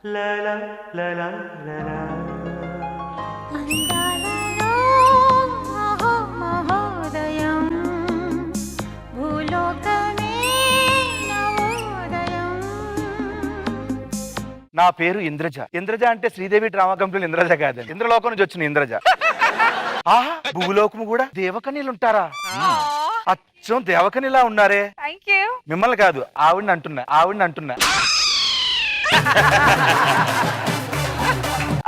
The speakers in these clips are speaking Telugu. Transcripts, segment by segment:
నా పేరు ఇంద్రజ. ఇంద్రజ అంటే శ్రీదేవి డ్రామా కంపెనీ ఇంద్రజ కాదండి, ఇంద్రలోకం నుంచి వచ్చిన ఇంద్రజ. ఆహా, భూలోకము కూడా దేవకన్యలు ఉంటారా? అచ్చం దేవకనిలా ఉన్నారే. మిమ్మల్ని కాదు, ఆవిడని అంటున్నా.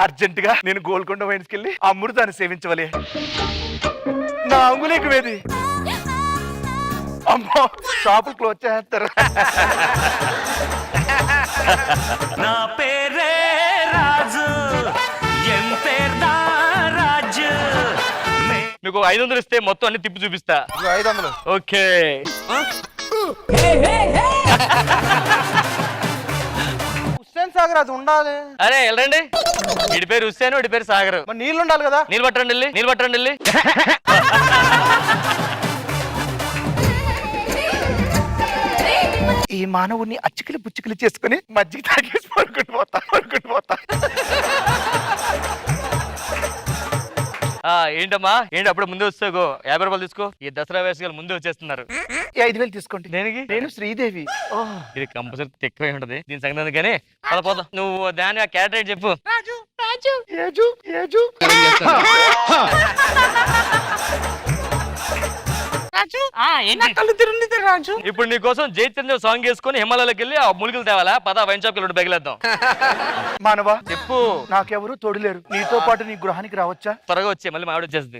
అర్జెంట్ గా నేను గోల్కొండ వైన్స్కి వెళ్ళి అమృతాన్ని సేవించవలే. నా అంగుళీకి వేది. అమ్మో, షాపులు క్లోజ్ చేస్తారు. నా పేరే రాజు, ఎం పేర్దా రాజు. నీకు 500 ఇస్తే మొత్తం అన్ని తిప్పి చూపిస్తా. 500. ఓకే. హుస్సేన్ సాగర్ అది ఉండాలి. అరే వెళ్ళండి. వీడి పేరు హుస్సేన్, వీడి పేరు సాగర్. నీళ్ళు ఉండాలి కదా. నీళ్ళు పట్టండి వెళ్ళి. ఈ మానవుని అచ్చికలు పుచ్చికలు చేసుకుని మజ్జిగ తాగేసి పడుకుంటూ పోతా. ఏంటమ్మా, ఏంటి అప్పుడు ముందే వస్తాగో 50 రూపాయలు తీసుకో. ఈ దసరా వేసగాలు ముందే వచ్చేస్తున్నారు. 5,000 తీసుకోండి. దేనికి? నేను శ్రీదేవి. ఇది కంపల్సరీ ఎక్కువై ఉంటది దీని సంగతి. కానీ పోదా, నువ్వు దాని ఆ క్యారెక్టర్ చెప్పు. ఇప్పుడు నీ కోసం జయచంద్ర సాంగ్ వేసుకుని హిమాలయాలకు వెళ్ళి ఆ ములుగులు తేవాలా? పద వైన్ షాప్ కి బయలుదేద్దాం. మానవా చెప్పు. నాకెవరు తోడులేరు, నీతో పాటు నీ గృహానికి రావచ్చా? త్వరగా వచ్చే, మళ్ళీ మావిడ వచ్చేస్తుంది.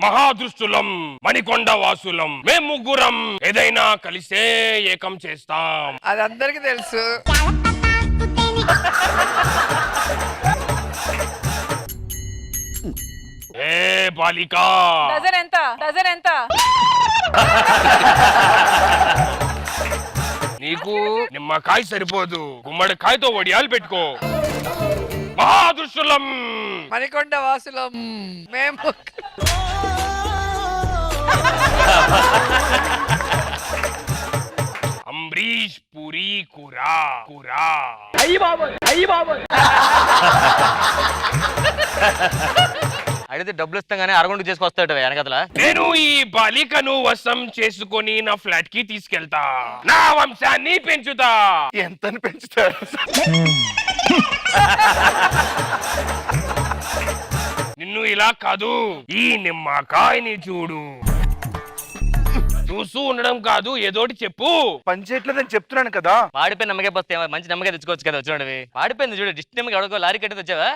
మహాదృష్టులం, మణికొండ వాసులం, మేము ముగ్గురం ఏదైనా కలిసే ఏకం చేస్తాం. అది అందరికి తెలుసు. ఏ బాలికా, డజన్ ఎంత? నీకు నిమ్మకాయ సరిపోదు, గుమ్మడికాయతో వడియాలు పెట్టుకో. మహాదృష్టులం, మణికొండ వాసులం, మేము అంబరీష్ పూరి కూరా. అడిగితే డబ్బులు ఇస్తాం కానీ అరగొండ చేసుకొస్తాడు వెనకతల. నేను ఈ బాలికను వశం చేసుకొని నా ఫ్లాట్ కి తీసుకెళ్తా, నా వంశాన్ని పెంచుతా. ఎంతని పెంచుతారు? నిన్ను ఇలా కాదు, ఈ నిమ్మకాయని చూడు. చూస్తూ ఉండడం కాదు, ఏదోటి చెప్పు. పని చేయట్లేదని చెప్తున్నాను కదా. వాడిపోయి నమ్మకాయ పోతే మంచి నమ్మకాయ తెచ్చుకోవచ్చు కదా. వచ్చినవి వాడిపోయింది చూడు. డిస్ట్ నమ్మకాయ అడుగు, లారీ కట్టి వచ్చావా?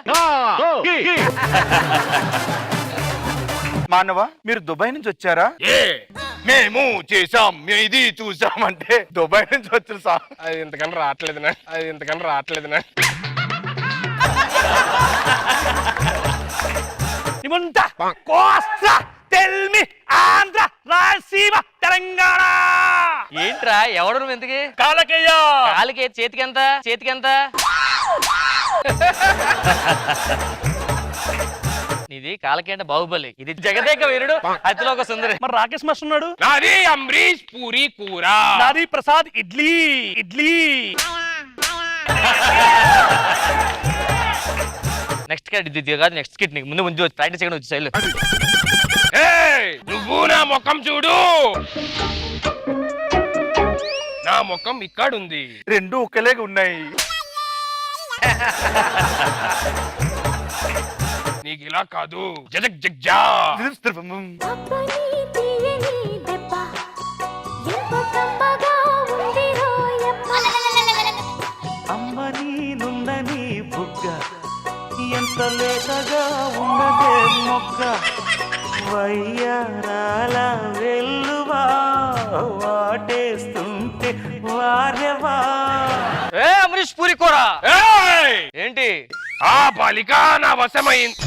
మానవ, మీరు దుబాయ్ నుంచి వచ్చారా? మేము చేసాం, ఇది చూసాం అంటే దుబాయ్ నుంచి వచ్చిన సార్. అది ఇంతకన్నా రావట్లేదు. కోస్తా, తెల్మి, ఆంధ్ర, రాయలసీమ, తెలంగాణ. ఏంట్రా ఎవడు నువ్వు? ఎంతకి? కాలికే. చేతికెంత? ఇది కాలకి అంటే బాహుబలి, ఇది జగదేక వీరుడు, అతిలో ఒక సుందరి. మరి రాకేష్ మాస్టర్ ఉన్నాడు. నాది అంబరీష్ పూరి కూర. నాది ప్రసాద్ ఇడ్లీ. నెక్స్ట్ కాదు, నెక్స్ట్ స్కిట్ నీకు ముందు ముందు ప్రాక్టీస్ చేయడం వచ్చి శైలు. నువ్వు నా ముఖం చూడు. నా ముఖం ఇక్కడుంది. రెండు ఒకేలాగా ఉన్నాయి. నీకు ఇలా కాదు, జగ జగ్జా. అమ్మని నుందని బుగ్గ, ఎంత లేతగా ఉన్నదే మొగ్గ, వయ్యారాల వెల్లువా వాటేస్తుంటే వారెవా. అమరీష్ పూరి కూర. ఏంటి? ఆ బాలిక నా వశమైంది.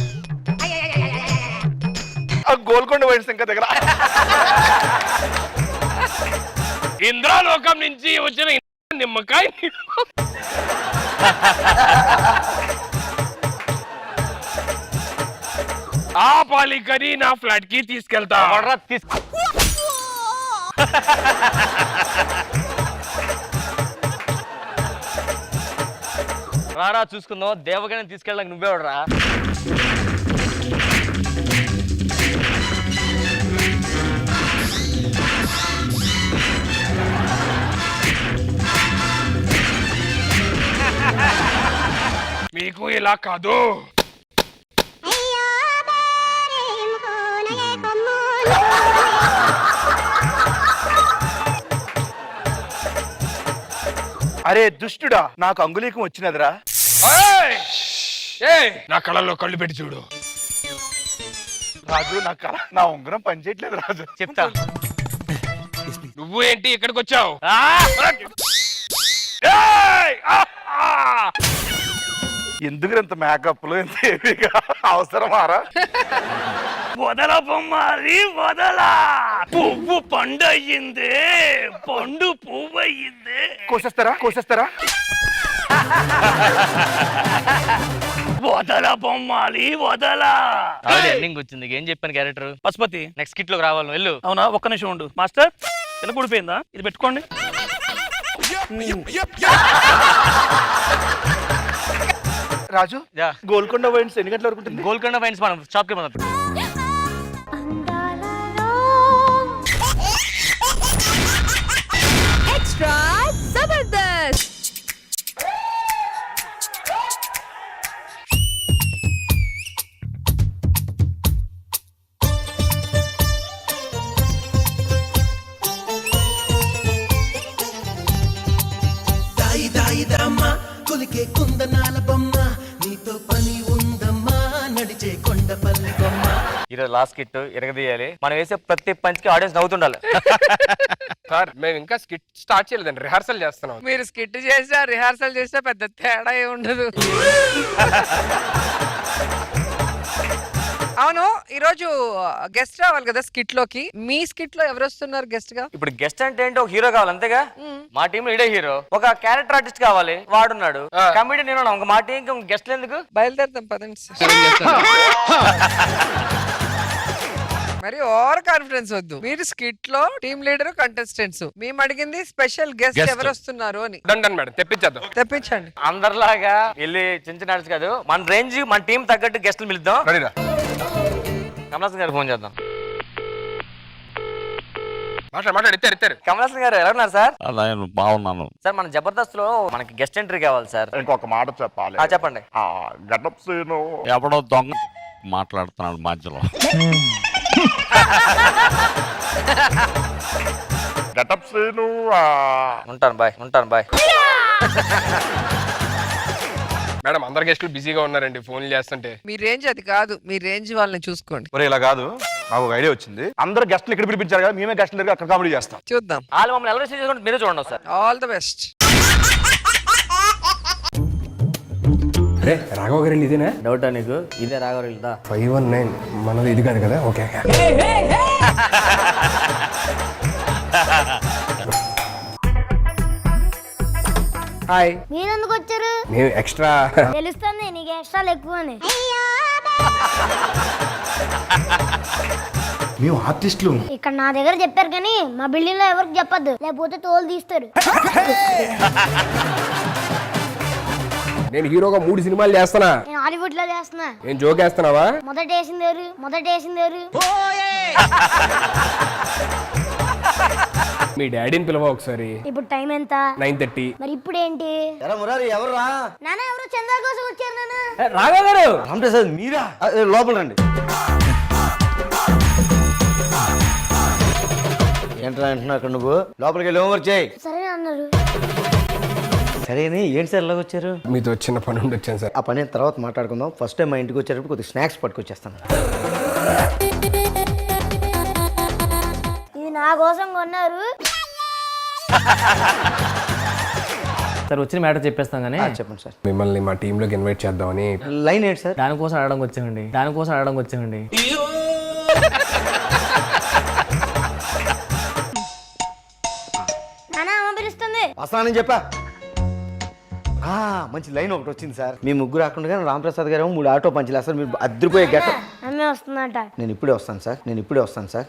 గోల్కొండ వైన్స్ ఇంకా దగ్గర ఇంద్రలోకం నుంచి వచ్చిన నిమ్మకాయ ఆ బాలికని నా ఫ్లాట్ కి తీసుకెళ్తా ఎవడ్రా తీసుకో రారా చూసుకుందాం. దేవగాని తీసుకెళ్ళడానికి నువ్వేవడరా? మీకు ఇలా కాదు. అరే దుష్టుడా, నాకు అంగుళీకం వచ్చినదిరా. ఏయ్! ఏయ్! నా కళ్ళల్లో కళ్ళు పెట్టి చూడు. రాజు నా ఉంగరం పనిచేయట్లేదు రాజు. చెప్తా. నువ్వు ఏంటి ఇక్కడికి వచ్చావు? ఆ! ఎందుకు ఇంత మేకప్లు ఎంత హెవీగా అవసరమారా? వదల బొమ్మాలి వదలా. పువ్వు పండు అయ్యింది, పండు పువ్వు అయ్యింది. కోసేస్తారా? వదల బొమ్మాలి వదలా. ఎండింగ్ వచ్చింది. ఏం చెప్పాను క్యారెక్టర్? పశుపతి నెక్స్ట్ కిట్ లోకి రావాలి. వెళ్ళు. అవునా, ఒక్క నిమిషం ఉండు మాస్టర్. ఎలా కూడిపోయిందా? ఇది పెట్టుకోండి. రాజు, యా. గోల్కొండ వైన్స్ ఎన్ని గంటల వరకు ఉంటుంది? గోల్కొండ వైన్స్ మనం షాప్ కి మనం ఎక్స్ట్రా జబర్దస్త్. దాయిదాయిదమ్మా కొలికే కుందనాల బొమ్మ, నీతో పని ఉందమ్మా నడిచే కొండపల్లి బొమ్మ. ఈరోజు లాస్ట్ కిట్ ఎరగదీయాలి. మనం వేసే ప్రతి పంచ్ కి ఆడియన్స్ నవ్వుతుండాలి. సార్ మేము ఇంకా స్కిట్ స్టార్ట్ చేయలేదండి, రిహార్సల్ చేస్తున్నాం. మీరు స్కిట్ చేసినా రిహార్సల్ చేసినా పెద్ద తేడా ఏమి ఉండదు. అవును, ఈరోజు గెస్ట్ రావాలి కదా స్కిట్ లోకి. మీ స్కిట్ లో ఎవరు వస్తున్నారు గెస్ట్ గా? ఇప్పుడు గెస్ట్ అంటే ఏంటి? ఒక హీరో కావాలి అంతేగా. మా టీమ్ లో ఇడే హీరో. ఒక క్యారెక్టర్ ఆర్టిస్ట్ కావాలి, వాడున్నాడు. కమిడీ నేను ఉన్నాను. మా టీం గెస్ట్ ఎందుకు? బయలుదేరుతాం పదండి. మరి ఓవర్ కాన్ఫిడెన్స్ వద్దు. మీరు స్కిట్ లో టీమ్ లీడర్, కంటెస్టెంట్స్. మేము అడిగింది స్పెషల్ గెస్ట్ ఎవరు వస్తున్నారు అని. డన్ మేడం, తెప్పించేద్దాం. తెప్పించండి. అందరిలాగా వెళ్ళి చిన్న చిన్న ఆర్టిస్ట్ కాదు, మన రేంజ్ మన టీం తగ్గట్టు గెస్టులు పిలుద్దాం. కమలాసన్ గారు ఫోన్ చేద్దాం. మాట్లాడు ఎత్తారు. కమలాసన్ గారు ఎలా ఉన్నారు సార్? నేను బాగున్నాను సార్ మన జబర్దస్త్ లో మనకి గెస్ట్ ఎంట్రీ కావాలి సార్. ఇంకొక మాట చెప్పాలి. చెప్పండి. గడ్డప్ సీను ఎవడో దొంగ మాట్లాడుతున్నాడు మధ్యలో. గడ్డప్ సీను ఉంటాను బాయ్. మేడం అందరు గెస్టులు బిజీగా ఉన్నారండి, ఫోన్లు చేస్తుంటే. మీ రేంజ్ అది కాదు, మీ రేంజ్ వాళ్ళని చూసుకోండి. ఒరే ఇలా కాదు, నాకు ఒక ఐడియా వచ్చింది. అందరు గెస్ట్లు ఇక్కడ పిలిపించారు కదా, మేమే గెస్ట్ల దగ్గర అక్కడ కామెడీ చేస్తాం. చూద్దాం. వాళ్ళు మమ్మల్ని ఎవరు రిసీవ్ చేసుకుంటే మీరే చూడండి sir. All the best. Raghava గారండి ఇదేనా? డౌటా నీకు? ఇదే రాఘవరెడ్డిదా? 519 మనది ఇది కాదు కదా? ఓకే. హాయ్. మీరెందుకు వచ్చారు? మేము ఎక్స్ట్రా. తెలుస్తుంది నీకు ఎక్స్ట్రాలు ఎక్కువ అని. మేము ఆర్టిస్టులు. ఇక్కడ నా దగ్గర చెప్పారు కానీ మా బిల్డింగ్ లో ఎవరికి చెప్పొద్దు, లేకపోతే తోలు తీస్తారు. నేను హీరోగా 3 సినిమాలు చేస్తున్నా. నేను హాలీవుడ్ లో చేస్తున్నా. నేను జోక్ వేస్తున్నావా? మొదట వేసిందేరు. మీ డాడీని పిలవ ఒకసారి. ఇప్పుడు టైం ఎంత? 9:30. మరి ఇప్పుడు ఏంటి? ఎవర్రా? నాన్న ఎవరు చందా కోసం వచ్చారు నాన్న. రాఘవ గారు. రామప్రసాద్ మీరా? లోపల రండి. ఏంట్రా అంటున్నావు అక్కడ? నువ్వు లోపలికి వెళ్ళి హోంవర్క్ చేయి. సరే అన్నారు. సరేని ఏంటి సార్ ఇలాగ వచ్చారు? మీతో చిన్న పని ఉండి వచ్చాను సార్. ఆ పని తర్వాత మాట్లాడుకుందాం. ఫస్ట్ టైం మా ఇంటికి వచ్చేటప్పుడు కొద్దిగా స్నాక్స్ పట్టుకొచ్చేస్తాను. ఇది నా కోసం కొన్నారు. సార్ వచ్చిన మ్యాటర్ చెప్పేస్తాం కానీ చెప్పండి సార్. మిమ్మల్ని మా టీంలోకి ఇన్వైట్ చేద్దామని. లైన్ ఏంటి సార్? దానికోసం అడగడానికి వచ్చామండి. నాన్న అమ్మ పిలుస్తుంది. వస్తానని చెప్పా. మంచి లైన్ ఒకటి వచ్చింది సార్. మీ ముగ్గురు రాకుండా రామప్రసాద్ గారు 3 ఆటో పంచులు వేస్తారు. మీరు అద్దరిపోయే గట్ట. అమ్మే వస్తుందంట. నేను ఇప్పుడే వస్తాను సార్.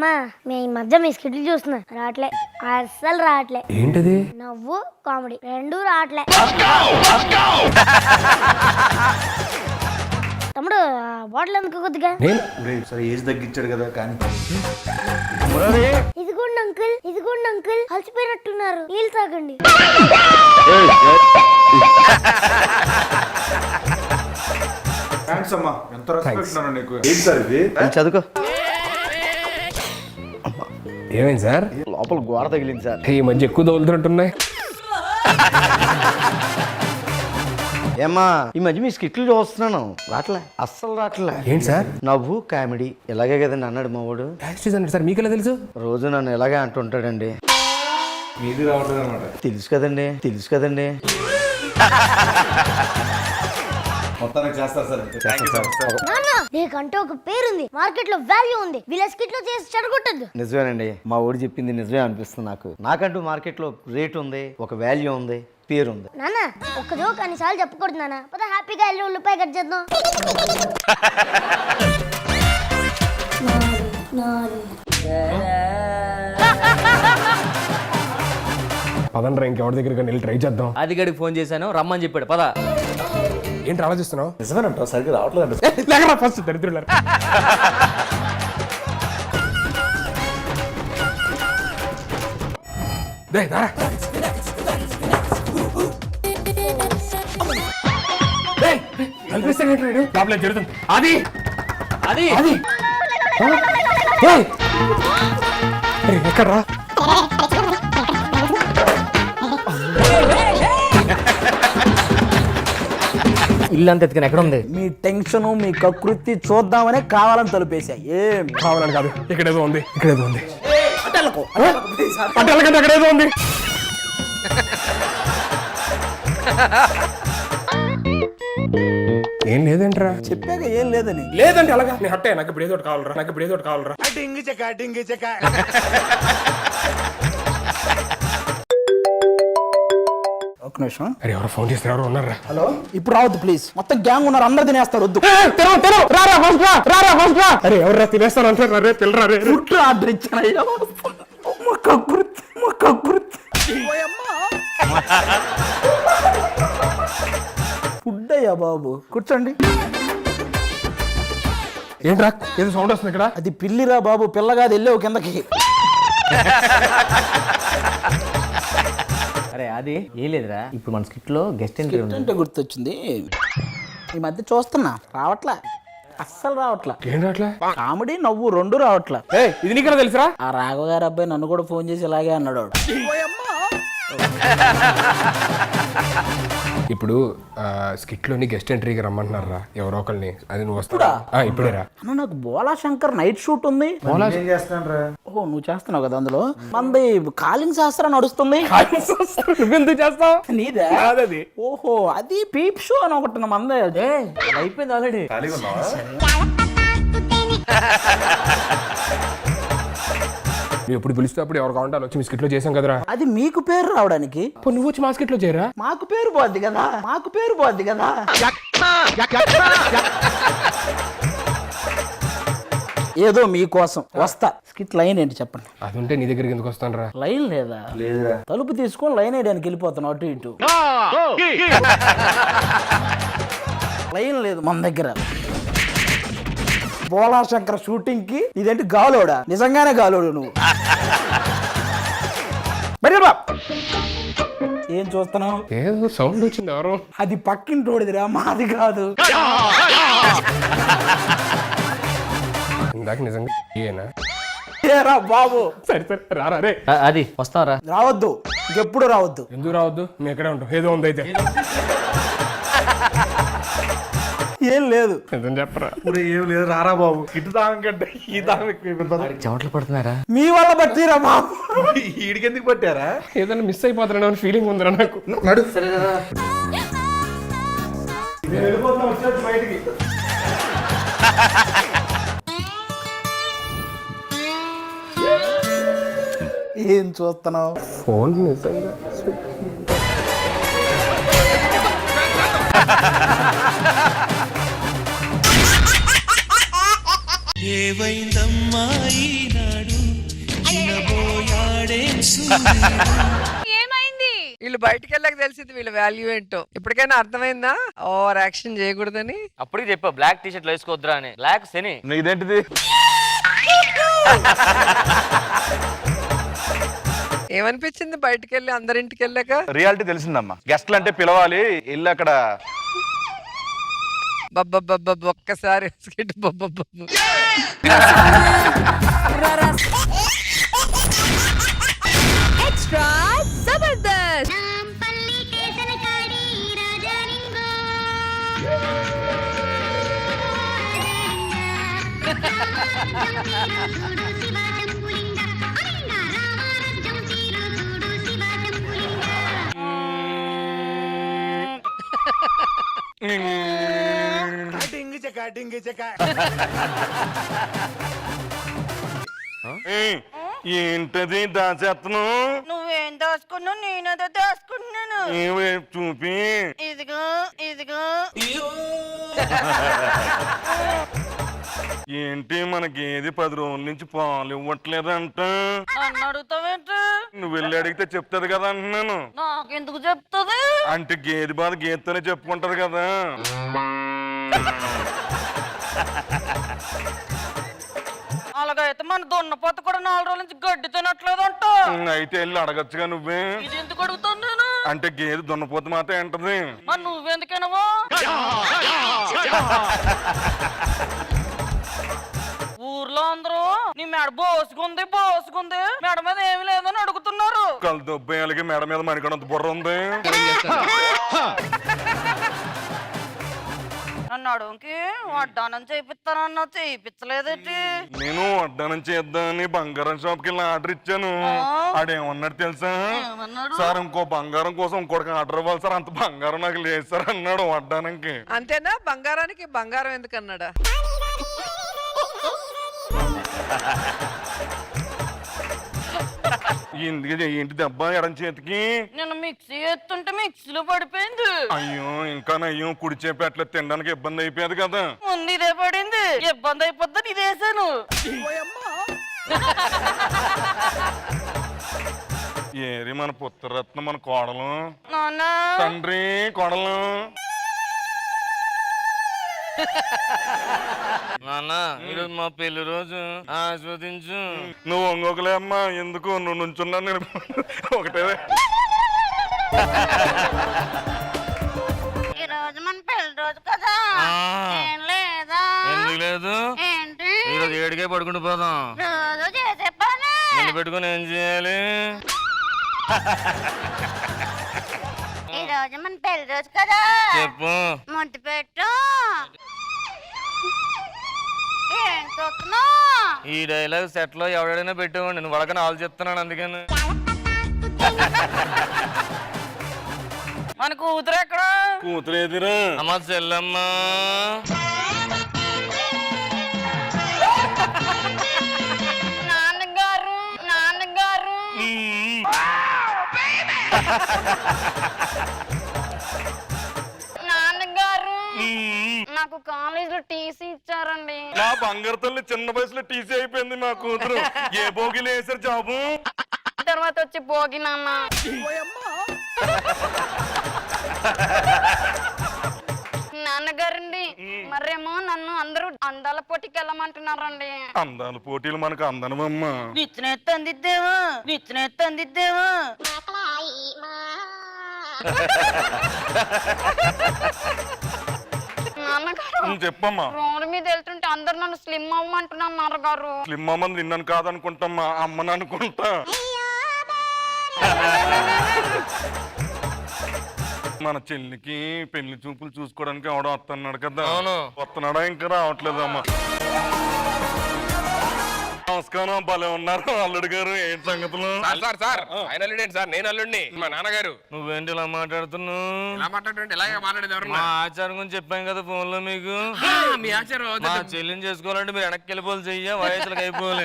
మా మీ ఈ మధ్య మీ స్కిట్లు చూస్తున్నా రావట్లే, అస్సలు రావట్లే. ఏంటది? నవ్వు కామెడీ రెండూ రావట్లే. తమ్ముడు బాటిల్ ఎందుకు కొద్దిగా? సరే ఏజ్ తగ్గించాడు కదా కానీ. ఇదిగోండి అంకుల్ అలసిపోయినట్టున్నారు, నీళ్ళు తాగండి. థ్యాంక్స్ అమ్మా, ఎంత రెస్పెక్ట్ నీకు. ఏంటి సార్ ఇది? చదువుకో. ఏమైంది సార్? లోపల గోడ తగిలింది సార్. ఈ మధ్య ఎక్కువ తగులుతున్నట్టున్నాయి. ఏమ్మా ఈ మధ్య మీ స్కిట్లు చూస్తున్నాను, రావట్లే, అస్సలు రావట్లే. ఏంటి సార్? నవ్వు కామెడీ ఇలాగే కదండి అన్నాడు మా వాడు. అన్నాడు సార్, మీకెలా తెలుసు? రోజు నన్ను ఇలాగే అంటుంటాడండి. మీది రావట్లేదు అనమాట. తెలుసు కదండి. మొత్తానికి చేస్తారు సార్. నాన్న నీకంటే ఒక పేరుంది, మార్కెట్ లో వాల్యూ ఉంది, వీళ్ళ స్కిట్ లో చేసి చెడగొట్టద్దు. నిజమేనండి, మా ఊడు చెప్పింది నిజమే అనిపిస్తుంది నాకు. నాకంటూ మార్కెట్ లో రేట్ ఉంది, ఒక వాల్యూ ఉంది, పేరు ఉంది. నాన్న ఒక్క జోక్ అన్నిసార్లు చెప్పకూడదు నాన్న. పద హ్యాపీగా వెళ్ళి ఉల్లిపాయ కట్ చేద్దాం. పదండ్రా ఇంకెవరి దగ్గర వెళ్ళి ట్రై చేద్దాం. అది గడికి ఫోన్ చేశాను, రమ్మని చెప్పాడు. పద. ఏంటి ఆలోచిస్తున్నావు? నిజమేనంట, సరిగ్గా రావట్లేదు. ఫస్ట్ దరిద్రుల జరుగుతుంది. అది అది ఎక్కడ్రా? ఇల్లంతా ఎత్తుకుని ఎక్కడ ఉంది? మీ టెన్షన్ మీ కకృతి చూద్దామనే కావాలని తలుపేసా. ఏం కావాలని కాదు, ఇక్కడేదో ఉంది. అటెళ్ళకంటే అక్కడేదో ఉంది. ఏం లేదంటరా? చెప్పాక ఏం లేదని. లేదంటే అలాగా నేను హట్టే, నాకు ఇప్పుడు ఏదో ఒకటి కావాలరా. ఒక నిమిషం. అరే ఎవరో ఫోన్ చేస్తారు, ఎవరో ఉన్నారా? హలో, ఇప్పుడు రావద్దు ప్లీజ్, మొత్తం గ్యాంగ్ ఉన్నారు, అందరు తినేస్తారు. వద్దు. అరే ఎవరు తినేస్తాను అంటారు? రే పిల్లరా, రే ఫుడ్ ఆర్డర్ ఇచ్చాను. ఫుడ్ అయ్యా బాబు, కూర్చోండి. ఏంట్రా ఏదో సౌండ్ వస్తుంది ఇక్కడ? అది పిల్లిరా బాబు, పిల్లగాది, వెళ్ళావు కిందకి. అరే అది ఏం లేదురా, ఇప్పుడు మన స్కిట్ లో గెస్ట్ ఎంట్రీ ఉంది. అంటే గుర్తొచ్చింది, ఈ మధ్య చూస్తున్నా రావట్లా, అస్సలు రావట్లా. ఏం రావట్లా? కామెడీ నవ్వు రెండు రావట్లా. ఇది నీకెలా తెలుసురా? ఆ రాఘవ గారు అబ్బాయి నన్ను కూడా ఫోన్ చేసి ఇలాగే అన్నాడు. ఇప్పుడు స్కిట్ లోని గెస్ట్ ఎంట్రీకి రమ్మంటున్నారా ఎవరో ఒకరిని, అది నువ్వు వస్తావా? ఇప్పుడేరా. అన్న నాకు బోలా శంకర్ నైట్ షూట్ ఉంది. ఏం చేస్తాను? ఓహో నువ్వు చేస్తున్నావు కదా అందులో. మంది కాలింగ్ శాస్త్రం నడుస్తుంది. నువ్వెందుకు చేస్తావు? నీదే కాదది. ఓహో అది పీప్ షో అని ఒకటి మందే. అయిపోయింది ఆల్రెడీ. ఖాళీగా ఉన్నావా? నువ్వు ఎప్పుడు పిలిస్తే అప్పుడు ఎవరు కావాలంటే వచ్చి మీ స్కిట్ లో చేసాం కదరా. అది మీకు పేరు రావడానికి. నువ్వు వచ్చి మా స్కిట్ లో చేయరా? మాకు పేరు పోద్ది కదా. ఏదో మీకోసం వస్తా. స్కిట్ లైన్ ఏంటి చెప్పండి. అది ఉంటే నీ దగ్గరికి ఎందుకు వస్తాను రా? లైన్ లేదా? తలుపు తీసుకొని లైన్ వేయడానికి వెళ్ళిపోతాను అటు ఇటు. లైన్ లేదు మన దగ్గర. బోలా శంకర్ షూటింగ్ కి ఇదేంటి గాలోడా? నిజంగానే గాలోడు నువ్వు. మరి ఏం చూస్తున్నావు? ఏదో సౌండ్ వచ్చింది, ఎవరు? అది పక్కింటోడిదిరా, మాది కాదు. ఇందాక నిజంగా ఏనా? ఏరా బాబు. సరే రారా. రే అది వస్తావరా? రావద్దు, ఇంకెప్పుడు రావద్దు. ఎందుకు రావద్దు? మేము ఎక్కడే ఉంటాం. ఏదో ఉంది అయితే. ఏం లేదు. నిజం చెప్పరా? ఏం లేదు, రారా బాబు. ఇటు దాని కంటే ఈ దాని చెమటలు పడుతున్నారా? మీ వల్ల బట్టిరా బాబు. ఈడికెందుకు పట్టారా? ఏదైనా మిస్ అయిపోతున్నా ఫీలింగ్ ఉందిరా నాకు. నడు. వెళ్ళిపోతున్నా, వచ్చేది బయటికి. ఏం చూస్తున్నావు? ఫోన్ నిజంగా ఏమైంది? వీళ్ళు బయటికి వెళ్ళక తెలిసింది వీళ్ళ వాల్యూ ఏంటో. ఇప్పటికైనా అర్థమైందా ఓవర్ యాక్షన్ చేయకూడదని? అప్పటికి చెప్పా బ్లాక్ టీ షర్ట్ వేసుకోవద్దురా అని. బ్లాక్ శని. ఇదేంటిది? ఏమనిపించింది బయటికి వెళ్ళి అందరింటికి వెళ్ళాక? రియాలిటీ తెలిసిందమ్మా. గెస్ట్లు అంటే పిలవాలి, ఇల్లు అక్కడ బబ్బబ్బబ్బ ఒక్కసారి స్కిట్ బబ్బబ్బ. ఎక్స్ట్రా జబర్దస్త్. ఏంటది దాచేత్తను? నువ్వేం దాచుకున్నావు? నేనేదో దాచుకున్నాను. చూపి. ఇదిగో ఇదిగో. ఏంటి మన గేదె 10 రోజుల నుంచి పాలు ఇవ్వట్లేదంట? నన్ను అడుగుతావేంటి? నువ్వు వెళ్ళి అడిగితే చెప్తాది కదా అంటున్నాను. నాకెందుకు చెప్తుంది? అంటే గేదె బాధ గేదెతోనే చెప్పుకుంటది కదా. అలాగైతే మన దున్నపోత కూడా 4 రోజుల నుంచి గడ్డి తినట్లేదంట. అయితే వెళ్ళి అడగచ్చుగా నువ్వే. ఇది ఎందుకు అడుగుతాను నేను? అంటే గేదె దున్నపోత మాట ఏంటది? మరి నువ్వెందుకేనవో? ఊర్లో అందరూ నీ మెడ బోసుకుంది బోసుకుంది, మెడ మీద ఏమి లేదని అడుగుతున్నారు. కళ్ళు దొబ్బేయాలకి మెడ మీద మరికొంత బుర్ర ఉంది. నన్ను అడుగుకి వడ్డానం చేయిస్తానన్నా చేయించలేదేంటి? నేను వడ్డానం చేద్దామని బంగారం షాప్ కి వెళ్ళి ఆర్డర్ ఇచ్చాను. ఆడేమన్నాడు తెలుసా? సార్ ఇంకో బంగారం కోసం ఇంకోటికి ఆర్డర్ ఇవ్వాలి సార్, అంత బంగారం నాకు లేదు సార్ అన్నాడు వడ్డానంకి. అంతేనా? బంగారానికి బంగారం ఎందుకన్నాడా? ఏంటి దెబ్బ ఎడం చేతికి? నేను మిక్సీ ఎత్తుంటే మిక్సీలో పడిపోయింది. అయ్యో ఇంకా నయ్యం కుడి చేపి అట్లా తినడానికి ఇబ్బంది అయిపోయేది కదా. ముందు ఇదే పడింది, ఇబ్బంది అయిపోద్దని ఇదేసాను. ఏరి మన పుత్రరత్న మన కోడలు. నాన్న తండ్రి కోడలు. నాన్న ఈరోజు మా పెళ్లి రోజు, ఆస్వాదించు. నువ్వు ఒంగోకలే అమ్మా, ఎందుకు నువ్వు నుంచున్నా నేను ఒకటే. ఈ రోజు మన పెళ్లి రోజు కదా, ఏం లేదా? ఎందుకు లేదు? ఏంటి? ఈరోజు 7కే పడుకుంటూ పోదాం. రోజు చేసే పని నిన్ను పెట్టుకుని ఏం చేయాలి? ఈ రోజు మన పెళ్లి రోజు కదా, చెప్పు. ముద్దు పెట్టు. ఏం చూస్తున్నావు? ఈ డైలాగ్ సెట్ లో ఎవడైనా పెట్టేవాడి, నువ్వు వడకని ఆలోచిస్తున్నాను అందుకని. మన కూతురు ఎక్కడ? కూతురు ఎదురా? అమ్మ చెల్లమ్మ. నాన్నగారు నాన్నగారు. నాన్నగారు నాకు కాలేజీలో టీసీ ఇచ్చారండి. నా బంగారు తల్లి చిన్న వయసులో టీసీ అయిపోయింది నా కూతురు. ఏ భోగిలో వేసారు జాబు? తర్వాత వచ్చి భోగి నాన్న. నాన్నగారండి మరేమో నన్ను అందరూ అందాల పోటీకి వెళ్ళమంటున్నారండి. అందాల పోటీలు మనకు అందనమమ్మా. నిచ్చినెత్తి అందిద్దేవా, నిచ్చినెత్తి అందిద్దేవా. నాన్నగారు చెప్పమ్మా. రోడ్డు మీద వెళ్తుంటే అందరు నన్ను స్లిమ్ అవ్వమంటున్నారు నాన్నగారు. స్లిమ్ అమ్మని నిన్నను కాదనుకుంటామ్మా, అమ్మని అనుకుంటా. మన చెల్లికి పెళ్లి చూపులు చూసుకోవడానికి ఎవడో వస్తున్నాడు కదా. అవును. వస్తున్నాడా ఇంకా రావట్లేదమ్మా. నమస్కారం, భలే ఉన్నారు అల్లుడు గారు. ఏంటి సంగతులు? సార్ ఆయన అల్లుడేంటి సార్? నేను అల్లుడిని, మా నాన్నగారు. నువ్వేంటి ఇలా మాట్లాడుతున్నావు? ఇలా మాట్లాడండి, ఇలాగే మాట్లాడేది ఎవరు? మా ఆచారం గురించి చెప్పాం కదా ఫోన్ లో మీకు. మీ ఆచారం మా చెల్లిని చేసుకోవాలంటే మీరు వెనక్కి వెళ్ళిపోవాలి, చెయ్య వయసులకు అయిపోవాలి.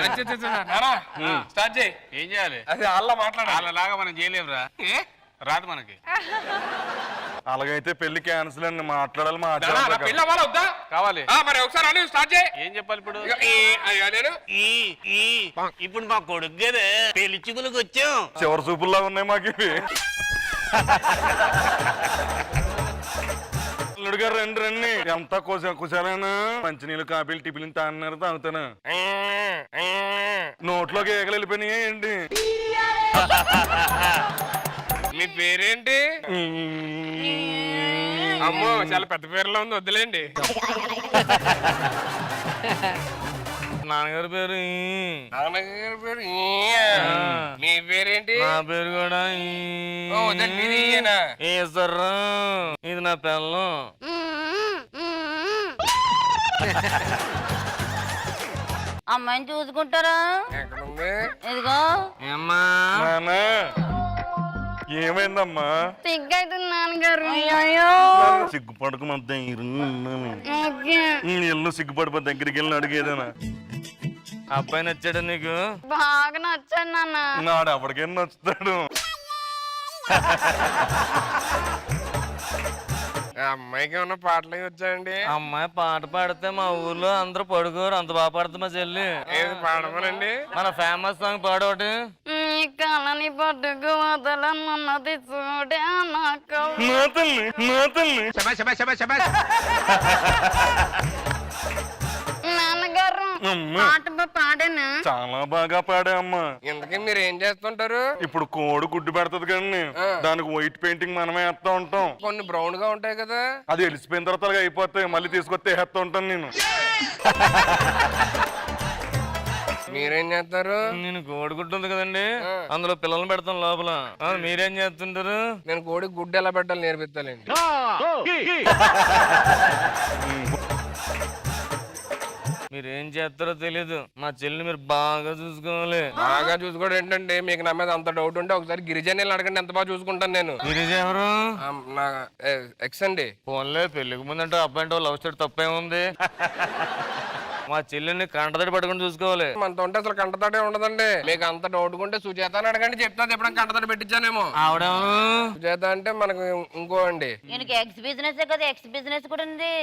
స్టార్ట్ చేయి. ఏం చేయాలి? అదే అలా మాట్లాడాలి. అలాగా మనం చేయలేమురా, రాదు మనకి. అలాగైతే పెళ్లి క్యాన్సిల్ అండి, మాట్లాడాలి మా పెళ్ళి అవ్వాలా వద్దా? కావాలి. మరి ఒకసారి అని స్టార్ట్ చేయి. ఏం చెప్పాలి ఇప్పుడు? నేను ఇప్పుడు మా కొడుకు కదా పెళ్లి చూపులకు వచ్చాం. చివరి చూపుల్లా ఉన్నాయి మాకు ఇవి. అల్లుడు గారు రండి రండి. ఎంత కుశాలేనా? మంచినీళ్ళు కాపీలు టిఫిన్ తాగినారు, తాగుతాను. నోట్లోకి ఏగలు వెళ్ళిపోయినాయి ఏంటి? మీ పేరేంటి? అమ్మో చాలా పెద్ద పేరులో ఉంది, వద్దులేండి. నాన్నగారి పేరు నాన్నగారి పేరు మీ పేరేంటి? నా పేరు కూడా ఈశ్వర్రా. ఇది నా పిల్లం. అమ్మాయిని చూసుకుంటారా? ఎక్కడుంది? ఇదిగో ఏమ్మా? ఏమైందమ్మా? సిగ్గైతుంది నాన్నగారు. అయ్యో సిగ్గుపడకు, మన ఇల్లు సిగ్గుపడిపో, దగ్గరికి వెళ్ళి అడిగేదేనా? అబ్బాయి నచ్చాడు నీకు? బాగా నచ్చాడు నాన్న. నాడు ఎవరికైనా నచ్చుతాడు. అమ్మాయికి ఏమన్నా పాటలు వచ్చాయండి? అమ్మాయి పాట పాడితే మా ఊర్లో అందరూ పడుకోరు, అంత బాగా పాడుతుంది మా చెల్లి. ఏది పాడమనండి? మన ఫేమస్ సాంగ్ పాడోటి. నీ కళని పట్టుకు వదలన్నది చూడే నాకు. నా తల్లి, నా తల్లి. నాన్నగారు అమ్మా. పాట పాడాను. చాలా బాగా పాడా అమ్మా. ఇంతకీ మీరు ఏం చేస్తుంటారు? ఇప్పుడు కోడి గుడ్డు పెడతది కానీ దానికి వైట్ పెయింటింగ్ మనమే వేస్తా ఉంటాం. కొన్ని బ్రౌన్ గా ఉంటాయి కదా, అది వెలిసిపోయిన తర్వాత అలాగే అయిపోతాయి, మళ్ళీ తీసుకొస్తే వేస్తా ఉంటాను నేను. మీరేం చేస్తారు? నేను కోడిగుడ్డు ఉంది కదండి, అందులో పిల్లల్ని పెడతాం లోపల. మీరేం చేస్తుంటారు? నేను కోడి గుడ్డు ఎలా పెట్టాలి నేర్పిస్తానండి. మీరేం చేస్తారో తెలీదు, మా చెల్లిని మీరు బాగా చూసుకోవాలి. బాగా చూసుకోవడం ఏంటంటే, మీకు నా మీద అంత డౌట్ ఉంటే ఒకసారి గిరిజనులు అడగండి, ఎంత బాగా చూసుకుంటాను నేను. గిరిజ ఎవరు? నా ఎక్స్ అండి. ఫోన్లే పెళ్లికి ముందంటే అబ్బాయి అంటే లవ్ స్టోరీ తప్పేముంది? మా చెల్లిని కంటతడి పట్టుకుని చూసుకోవాలి. మనతో ఉంటే అసలు కంటతడే ఉండదండి. మీకు అంత డౌట్ ఉంటే సుజాత అని అడగండి, చెప్తాను ఎప్పుడైనా కంటతడి పెట్టించానేమో. ఆవిడెవరు? సుజాత అంటే మనకు ఇంకో అండి. ఈయనకి ఎక్స్ బిజినెస్ కదా, ఎక్స్ బిజినెస్ కూడా ఉంది.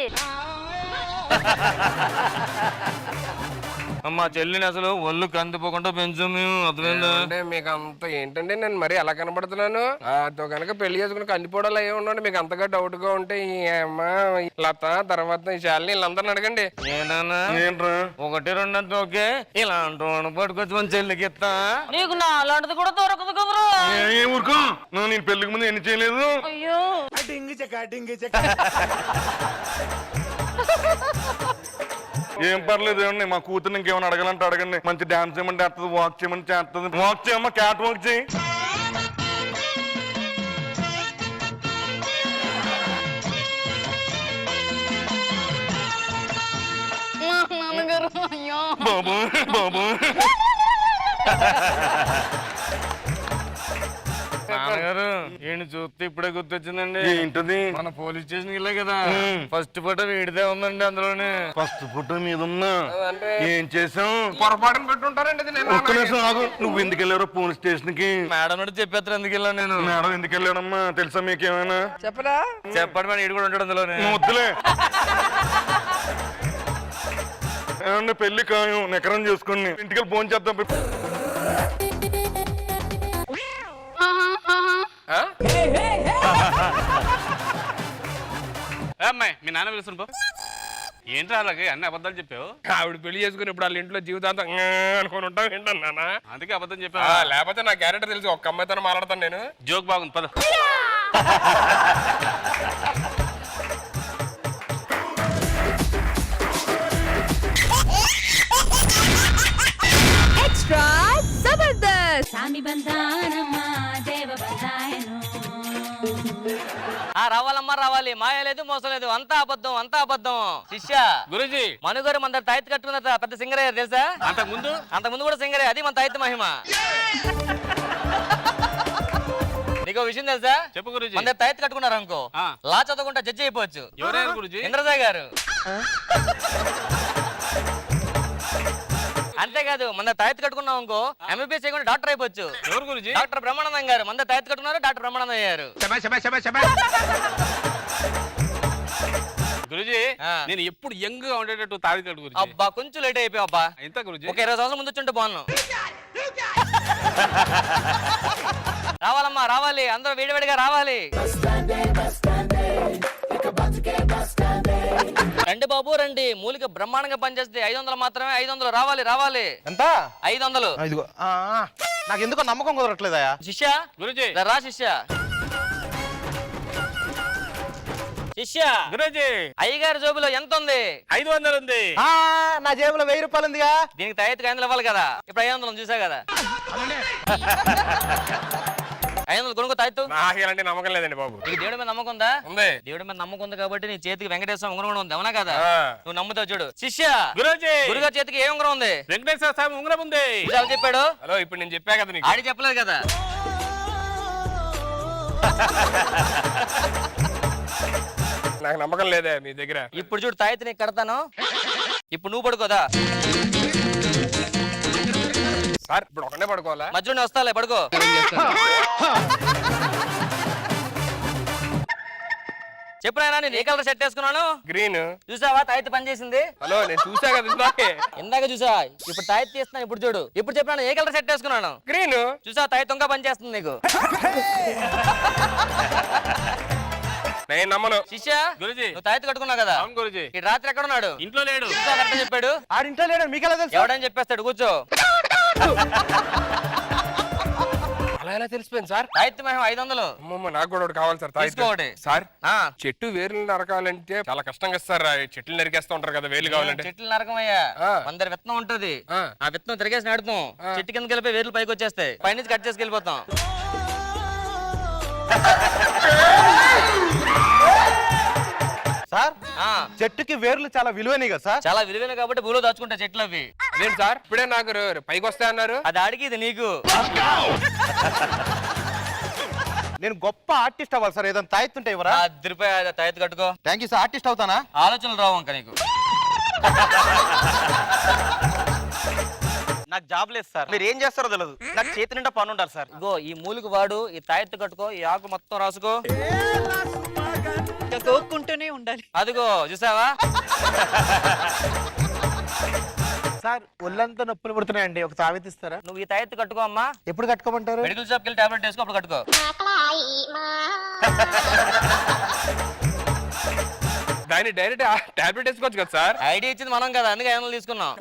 మా చెల్లిని అసలు ఒళ్ళు కందిపోకుండా పెంచాం మేము, అర్థమైందా? అంటే మీకు అంత ఏంటండి, నేను మరి ఎలా కనబడుతున్నాను? తో కనుక పెళ్లి చేసుకుని కందిపోవడాలు అయ్యి ఉండండి. మీకు అంతగా డౌట్ గా ఉంటే ఈ అమ్మ లత తర్వాత ఈ శాలిని వీళ్ళందరిని అడగండి. ఏనా ఏంట్రా? ఒకటి రెండు అంటే ఓకే, ఇలాంటి వాడిని పట్టుకొచ్చి మన చెల్లికి ఇస్తా. నీకు నా అలాంటిది కూడా దొరకదు కదరా. ఏ ఊరుకో, నేను పెళ్లికి ముందు ఎన్ని చేయలేదు. అయ్యో ఏం పర్లేదు, ఏమండి మా కూతురు ఇంకేమైనా అడగాలంటే అడగండి. మంచి డాన్స్ చేయమంటే చేస్తుంది, వాక్ చేయమని చేస్తుంది. వాక్ చేయమ్మా, క్యాట్ వాక్ చేయి. నాన్నగారు అయ్యో బాబు బాబు. నాన్నగారు ఈయన చూస్తే ఇప్పుడే గుర్తొచ్చిందండి. ఏంటది? మన పోలీస్ స్టేషన్ వెళ్ళే కదా, ఫస్ట్ ఫోటో వీడిదే ఉందండి అందులోనే. ఫస్ట్ ఫోటో మీద ఉన్నా అంటే ఏం చేసాం? పొరపాటున పెట్టుంటారండి ఇది. నేను ఒక్క నిమిషం ఆగు. నువ్వు ఎందుకు వెళ్ళారో పోలీస్ స్టేషన్ కి? మేడం అంటే చెప్పేస్తారు ఎందుకు వెళ్ళాను నేను. మేడం ఎందుకు వెళ్ళాడమ్మా తెలుసా మీకేమైనా? చెప్పరా? చెప్పండి మేడం, ఈడు కూడా ఉంటాడు అందులోనే. వద్దులే. ఏమన్నా పెళ్లి ఖాయం, నెకరం చేసుకుని ఇంటికి ఫోన్ చేద్దాం. అమ్మాయి మీ నాన్న పిలుస్తుంది పో. ఏంట్రా అలాగే అన్ని అబద్ధాలు చెప్పావు? ఆవిడ పెళ్లి చేసుకుని ఇప్పుడు వాళ్ళ ఇంట్లో జీవితాంతం అనుకుని ఉంటాం ఏంటన్నా? అందుకే అబద్ధం చెప్పావు. లేకపోతే నా క్యారెక్టర్ తెలిసి ఒక్క అమ్మాయితో మాట్లాడతాను నేను. జోక్ బాగుంది పద. ఎక్స్ట్రా జబర్దస్త్. సామి బంధానమ్మా దేవ బంధాయను రావాలమ్మా రావాలి, మాయ లేదు మోసం లేదు, అంతా అబద్ధం అంతా అబద్ధం. శిష్య గురుజీ మనుగారు మన తాయెత్తు కట్టుకున్న పెద్ద సింగర్ అయ్యారు తెలుసా? అంత ముందు కూడా సింగరే, అది మన తాయెత్తు మహిమ. నీకు విషయం తెలుసా? చెప్పు గురుజీ. మన తాయెత్తు కట్టుకున్నారు అనుకో, లా చదవకుండా జడ్జి అయిపోవచ్చు. ఎవరైనా గురుజీ? ఇంద్రజ గారు. అంతేకాదు మన తాయెత్తు కట్టుకున్నాం అనుకో, ఎంబీబీఎస్ చేయకుండా డాక్టర్ అయిపోవచ్చు. ఎవరు గురుజీ? డాక్టర్ బ్రహ్మానందం గారు. మన తాయెత్తు కట్టుకున్నారు, డాక్టర్ బ్రహ్మానందం అయ్యారు. గురుజీ నేను ఎప్పుడు యంగ్ గా ఉండేటట్టు తాగితాడు గురుజీ. అబ్బా కొంచెం లేట్ అయిపోయావు అబ్బా. ఎంత గురుజీ? ఒక 20 సంవత్సరాల ముందు వచ్చుంటే బాగున్నాం. రావాలమ్మా రావాలి, అందరూ వేడివేడిగా రావాలి. రండి బాబు రండి, మూలిక బ్రహ్మాండంగా పనిచేస్తే 500 మాత్రమే. 500 రావాలి రావాలి. ఎంత? 500. ఇదిగో నాకు ఎందుకో నమ్మకం కుదరట్లేదా? శిష్య గురుజీ రా శిష్య. శిష్య గురుజీ అయ్యగారి జోబులో ఎంత ఉంది? 500 ఉంది. నా జేబులో 1000 రూపాయలు ఉందిగా. దీనికి తాయెత్తు 500 ఇవ్వాలి కదా. ఇప్పుడు 500 చూసా కదా. 500 కొనుక్కో తాయెత్తు. నాకు ఇలాంటి నమ్మకం లేదండి బాబు. నీకు దేవుడి మీద నమ్మకం ఉందా? ఉంది. దేవుడి మీద నమ్మకం ఉంది కాబట్టి నీ చేతికి వెంకటేశ్వర ఉంగరం కూడా ఉంది, అవునా కదా? నువ్వు నమ్ముతావు చూడు. శిష్య గురుజీ గురుగారి చేతికి ఏ ఉంగరం ఉంది? వెంకటేశ్వర స్వామి ఉంగరం ఉంది. ఎవరు చెప్పాడు? హలో ఇప్పుడు నేను చెప్పా కదా నీకు. ఆడి చెప్పలేదు కదా. నాకు నమ్మకం లేదే మీ దగ్గర. ఇప్పుడు చూడు తాయెత్తు నీకు కడతాను. ఇప్పుడు నువ్వు పడుకోదా? సార్ ఇప్పుడు ఒకనే పడుకోవాలా? మధ్యలో వస్తాలే, పడుకో. చెప్పు నాయనా, నేను ఏ కలర్ షర్ట్ వేసుకున్నాను? గ్రీన్. చూసావా తాయెత్తు పని చేసింది? హలో నేను చూసా కదా ఇందాకే. ఇందాక చూసా, ఇప్పుడు తాయెత్తు తీస్తున్నాను. ఇప్పుడు చూడు, ఇప్పుడు చెప్పినాను ఏ కలర్ షర్ట్ వేసుకున్నాను? గ్రీన్. చూసా తాయెత్తు ఇంకా పని చేస్తుంది నీకు. నేను నమ్మను. శిష్య గురుజీ నువ్వు తాయెత్తు కట్టుకున్నావు కదా. అవును గురుజీ. ఈ రాత్రి ఎక్కడ ఉన్నాడు? ఇంట్లో లేడు. చూసా కరెక్ట్ చెప్పాడు. ఆడింట్లో లేడు, మీకు ఎలా తెలుసు? ఎవడని చెప్పేస్తాడు, కూర్చో. అలా ఎలా తెలిసిపోయింది సార్? తాయెత్తు మేము 500. అమ్మమ్మ నాకు కూడా ఒకటి కావాలి సార్. తాయెత్తు. తీసుకో ఒకటి. సార్ ఆ, చెట్టు వేర్లు నరకాలంటే చాలా కష్టంగా సార్. చెట్లు నరికేస్తా ఉంటారు కదా వేలు కావాలంటే. చెట్లు నరకమయ్యా. ఆ. అందరి విత్తనం ఉంటది. ఆ. ఆ విత్తనం తిరిగేసి నాడుతాం. చెట్టు కిందకి వెళ్ళిపోయి వేర్లు పైకి వచ్చేస్తాయి. పైనుంచి కట్ చేసుకు వెళ్ళిపోతాం. సార్ ఆ, చెట్టుకి వేర్లు చాలా విలువైనవి కదా సార్? చాలా విలువైన కాబట్టి భూలో దాచుకుంటాయి చెట్లు అవి. అదేంటి సార్ ఇప్పుడే నాకు పైకి వస్తా అన్నారు? అది ఆడికి, ఇది నీకు. నేను గొప్ప ఆర్టిస్ట్ అవ్వాలి సార్, ఏదైనా తాయెత్తుంటే ఇవ్వరా? 10 రూపాయలు తాయెత్తు కట్టుకో. Thank you sir. ఆర్టిస్ట్ అవుతానా? ఆలోచనలు రావు ఇంకా నీకు. నాకు జాబ్ లేదు సార్, మీరు ఏం చేస్తారో తెలియదు. నాకు చేతి నిండా పని ఉండాలి సార్. ఇగో ఈ మూలికి వాడు, ఈ తాయెత్తు కట్టుకో, ఈ ఆకు మొత్తం రాసుకో. గోక్కుంటూనే ఉండాలి. అదిగో చూసావా? సార్ ఒళ్ళంతా నొప్పులు పుడుతున్నాయండి, ఒక తావెత్తు ఇస్తారా? నువ్వు ఈ తాయెత్తు కట్టుకో అమ్మా. ఎప్పుడు కట్టుకోమంటారు? మెడికల్ షాప్కి వెళ్ళి టాబ్లెట్ వేసుకో, అప్పుడు కట్టుకో. దాన్ని డైరెక్ట్ టాబ్లెట్ వేసుకోవచ్చు కదా సార్? ఐడియా ఇచ్చింది మనం కదా, అందుకే 500 తీసుకున్నాం.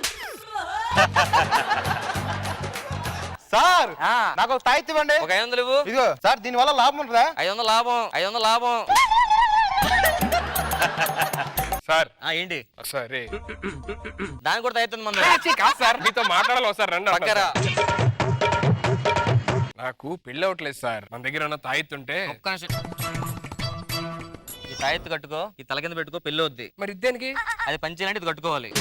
సార్ ఆ. నాకు ఒక తాయెత్తు ఇవ్వండి. ఒక 500 ఇవ్వు. ఇదిగో సార్, దీని వల్ల లాభం ఉంటుందా? 500 లాభం, 500 లాభం. సార్ ఏంటి ఒకసారి దాని కూడా తాయెత్తుంది మన కాదు సార్, మీతో మాట్లాడాలి ఒకసారి రండి. పక్కరా. నాకు పెళ్ళి అవట్లేదు సార్. మన దగ్గర ఉన్న తాయెత్తుంటే. ఒక్క నిమిషం. ఈ తాయెత్తు కట్టుకో, ఈ తల కింద పెట్టుకో, పెళ్ళి వద్ది. మరి ఇదేనికి? అది పని చేయాలంటే ఇది కట్టుకోవాలి.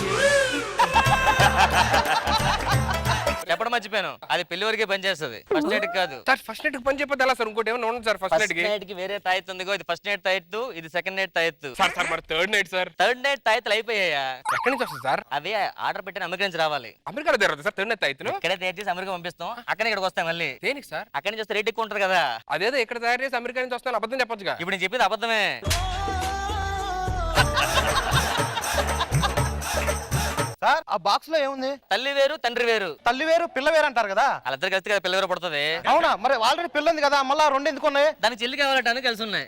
చెప్పడం మర్చిపోయాను, అది పెళ్లి వరకే పని చేస్తుంది, ఫస్ట్ నైట్ కాదు. సార్ ఫస్ట్ నైట్ పని చెప్పదు అలా సార్? ఇంకోటి ఏమైనా ఉండదు సార్ ఫస్ట్ నైట్ కి? నైట్ కి వేరే తాయెత్తు ఉంది. ఇది ఫస్ట్ నైట్ తాయెత్తు, ఇది సెకండ్ నైట్ తాయెత్తు. సార్ సార్ మరి third night sir? Third night తాయెత్తులు అయిపోయాయా? ఎక్కడి నుంచి వస్తుంది సార్? అవి ఆర్డర్ పెట్టిన అమెరికా నుంచి రావాలి. అమెరికాలో జరుగుతుంది సార్ థర్డ్ నైట్ తాయెత్తులు? ఇక్కడే తయారు చేసి అమెరికా పంపిస్తాం, అక్కడ ఇక్కడికి వస్తాయి మళ్ళీ. దేనికి సార్? అక్కడి నుంచి వస్తే రేట్ ఎక్కువ ఉంటుంది కదా. అదేదో ఇక్కడ తయారు చేసి అమెరికా నుంచి వస్తాను అబద్ధం చెప్పొచ్చుగా. ఇప్పుడు నేను చెప్పింది అబద్ధమే. సార్ ఆ బాక్స్ లో ఏముంది? తల్లి వేరు తండ్రి వేరు. తల్లి వేరు పిల్ల వేరు అంటారు కదా? వాళ్ళిద్దరు కలిసి కదా పిల్ల వేరు పడుతుంది. అవునా? మరి ఆల్రెడీ పిల్ల ఉంది కదా, మళ్ళా 2 ఎందుకు ఉన్నాయి? దానికి చెల్లి కావాలంటే కలిసి ఉన్నాయి.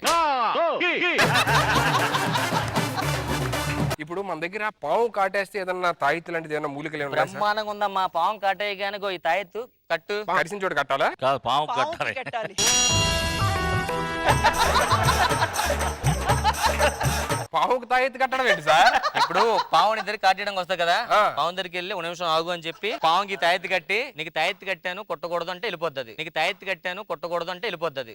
ఇప్పుడు మన దగ్గర పాము కాటేస్తే ఏదన్నా తాయెత్తు లాంటిది ఏమన్నా మూలికలు ఏమన్నా సార్? బ్రహ్మాండంగా ఉందమ్మా. పాము కాటే గాని ఈ తాయెత్తు కట్టు. కడిసిన చోటు కట్టాలా? కాదు పాము కట్టాలి. పావుకు తాయెత్తు కట్టడం ఏంటి సార్? ఇప్పుడు పావుని దగ్గర కాటేయడానికి వస్తా కదా, ఆ. పావు దగ్గరికి వెళ్ళి 1 నిమిషం ఆగు అని చెప్పి పావుకి తాయెత్తు కట్టి, నీకు తాయెత్తు కట్టాను కొట్టకూడదు అంటే వెళ్ళిపోద్ది, నీకు తాయెత్తు కట్టాను కొట్టకూడదు అంటే వెళ్ళిపోద్ది.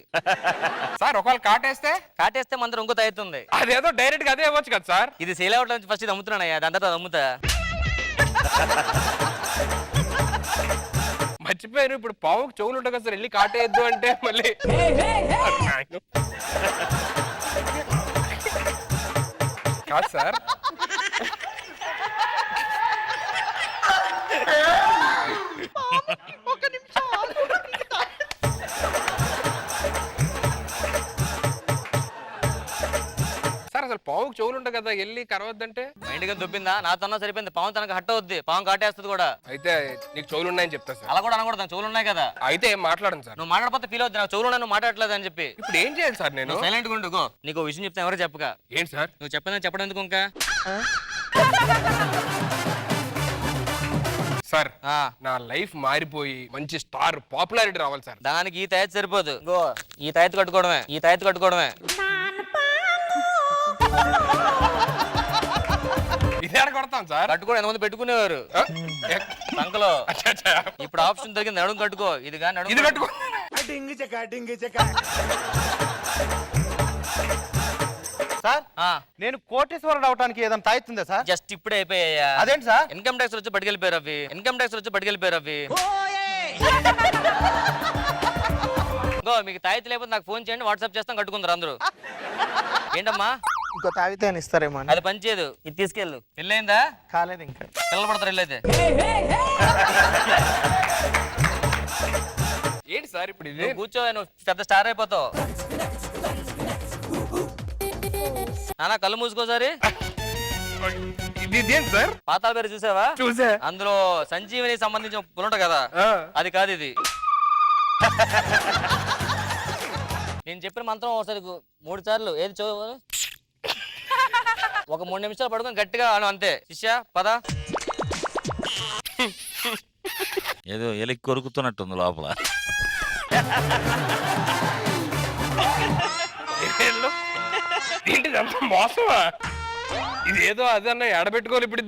సార్ ఒకవేళ కాటేస్తే కాటేస్తే మన ఇంకో తాయెత్తు ఉంది, అదేదో డైరెక్ట్ గా అదే ఇవ్వచ్చు కదా సార్. ఇది సేల్ అవటం నుంచి ఫస్ట్ ఇది అమ్ముతున్నానయ్యా, దాని తర్వాత అది అమ్ముతా. మర్చిపోయారు, ఇప్పుడు పావుకు చెవులు ఉంటాయి కదా సార్, వెళ్ళి కాటేయద్దు అంటే మళ్ళీ కాదు సార్. సార్ అసలు పావుకు చెవులు ఉంటాయి కదా, వెళ్ళి కరవద్దంటే? మైండ్ గా దుబ్బిందా, నాతోన్నా సరిపోయింది, పాము తనకు హట్ అవుద్ది, పాము కాటేస్తుంది కూడా. అయితే నీకు చెవులు ఉన్నాయని చెప్తా సార్. అలా కూడా అనకూడదు, నాకు చెవులు ఉన్నాయి కదా. అయితే ఏం మాట్లాడండి సార్. నువ్వు మాట్లాడకపోతే ఫీల్ అవుద్ది, నాకు చెవులు ఉన్నాయి నువ్వు మాట్లాడలేదు అని చెప్పి. ఇప్పుడు ఏం చేయాలి సార్ నేను? సైలెంట్ గా ఉండుకో, నీకు ఓ విషయం చెప్తే ఎవరు చెప్పక. ఏంటి సార్? నువ్వు చెప్పదని చెప్పడం ఎందుకు ఇంకా? సార్ ఆ, నా లైఫ్ మారిపోయి మంచి స్టార్ పాపులారిటీ రావాలి సార్. దానికి ఈ తాయెత్తు సరిపోదు, గో ఈ తాయెత్తు కట్టుకోవడమే, ఈ తాయెత్తు కట్టుకోవడమే. ఇది ఎక్కడ కొడతాం సార్? కట్టుకోవడం ఎంతమంది పెట్టుకునేవారు సంకలో, అచ్చా, అచ్చా. ఇప్పుడు ఆప్షన్ దొరికింది, నడుము కట్టుకో. ఇది కానీ ఇది నడుము కట్టుకో. సార్ ఆ, నేను కోటేశ్వరుడు అవడానికి ఏదైనా తాయితుందా సార్? జస్ట్ ఇప్పుడే అయిపోయాయా. అదేంటి సార్? ఇన్కమ్ ట్యాక్స్ వచ్చి పట్టుకెళ్ళిపోయారు అవి, ఇన్కమ్ ట్యాక్స్ వచ్చి పట్టుకెళ్ళిపోయారు అవి. గో మీకు తాయితీ లేకపోతే నాకు ఫోన్ చేయండి, వాట్సాప్ చేస్తాం, కట్టుకుందరు అందరూ. ఏంటమ్మా ఇంకో తాగితే ఇస్తారేమో అది పనిచేయదు, ఇది తీసుకెళ్ళు. పెళ్ళయిందా? కాలేదు ఇంకా. పిల్లలు పడతారు వెళ్ళైతే. ఏంటి సార్ ఇప్పుడు ఇది? నువ్వు కూర్చో, నువ్వు పెద్ద స్టార్ అయిపోతావు. నానా కళ్ళు మూసుకోసారి. ఇది ఏంటి సార్? పాతాళ పేరు చూసావా? చూసా. అందులో సంజీవని సంబంధించిన పులుంట కదా, ఆ. అది కాదు ఇది. నేను చెప్పిన మంత్రం ఒకసారి 3 సార్లు ఏది చదువు, ఒక 3 నిమిషాలు పడుకొని గట్టిగా అను అంతే. శిష్య పద. ఏదో ఎలికి కొరుకుతున్నట్టుంది లోపల. ఏంటి మోసమా? ఇదేదో అదన్నా ఎడబెట్టుకోవాలి ఇప్పుడు.